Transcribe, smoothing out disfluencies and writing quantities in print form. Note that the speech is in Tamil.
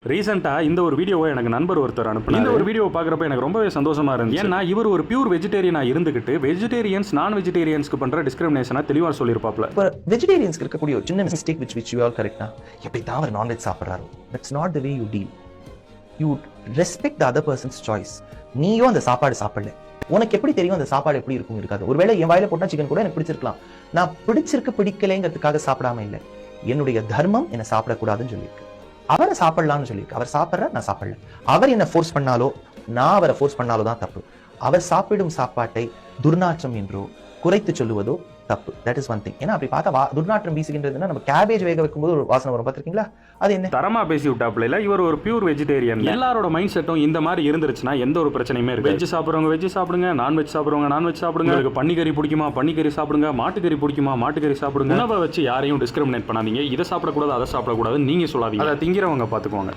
ரீசெண்டா இந்த ஒரு வீடியோவை எனக்கு நண்பர் ஒருத்தர் அனுப்பினார். இந்த ஒரு வீடியோவை பார்க்குறப்ப எனக்கு ரொம்பவே சந்தோஷமா இருந்துச்சு. ஏன்னா இவர் ஒரு பியூர் வெஜிடேரியனா இருந்துகிட்டு வெஜிடேரியன்ஸ் நான் வெஜிடேரியன்ஸ்க்கு பண்ற டிஸ்கிரிமினேஷனை தெளிவா சொல்லியிருப்பாப்ல. இப்போ வெஜிடேரியன்ஸ்க்கு இருக்கக்கூடிய ஒரு சின்ன mistake which you all correct எப்படி தான் அவர் நான்வெஜ் சாப்பிட்றாரு, that's not the way you deal. You respect the other person's choice. நீயும் அந்த சாப்பாடு சாப்பிடல, உனக்கு எப்படி தெரியும் அந்த சாப்பாடு எப்படி இருக்கும் இருக்காது. ஒருவேளை என் வாயில போட்டா சிக்கன் கூட எனக்கு பிடிச்சிருக்கலாம், நான் பிடிக்கலைங்கிறதுக்காக சாப்பிடாம இல்லை, என்னுடைய தர்மம் என்ன சாப்பிடக்கூடாதுன்னு சொல்லியிருக்கு. அவரை சாப்பிடலாம்னு சொல்லியிருக்கு. அவர் சாப்பிட்ற, நான் சாப்பிடல. அவர் என்ன ஃபோர்ஸ் பண்ணாலோ நான் அவரை ஃபோர்ஸ் பண்ணாலோ தான் தப்பு. அவர் சாப்பிடும் சாப்பாட்டை துர்நாற்றம் என்றோ குறைத்து சொல்லுவதோ தப்பு. That is one thing. ஏன்னா அப்படி பார்த்தா துர்நாற்றம் வீசுகின்றதுன்னா நம்ம கேபேஜ் வேக வைக்கும்போது ஒரு வாசனை வரும், பார்த்திருக்கீங்களா? அது என்ன தரமா பேசி விட்டாப்ல. இவர் ஒரு பியூர் வெஜிடேரியன். எல்லாரோட மைண்ட் செட்டும் இந்த மாதிரி இருந்துருச்சுன்னா எந்த ஒரு பிரச்சனையுமே இருக்கு. வெஜ் சாப்பிட்றவங்க வெஜ் சாப்பிடுங்க, நான்வெஜ் சாப்பிட்றவங்க நான்வெஜ் சாப்பிடுங்க. உங்களுக்கு பன்னிக்கறி பிடிக்குமா பன்னிக்கறி சாப்பிடுங்க, மாட்டுக்கறி பிடிக்குமா மாட்டுக்கறி சாப்பிடுங்க. உணவை வச்சு யாரையும் டிஸ்கிரிமினேட் பண்ணாதீங்க. இதை சாப்பிடக்கூடாது அதை சாப்பிடக்கூடாது நீங்க சொல்லாதீங்க. அதை திங்கிறவங்க பார்த்துக்கோங்க.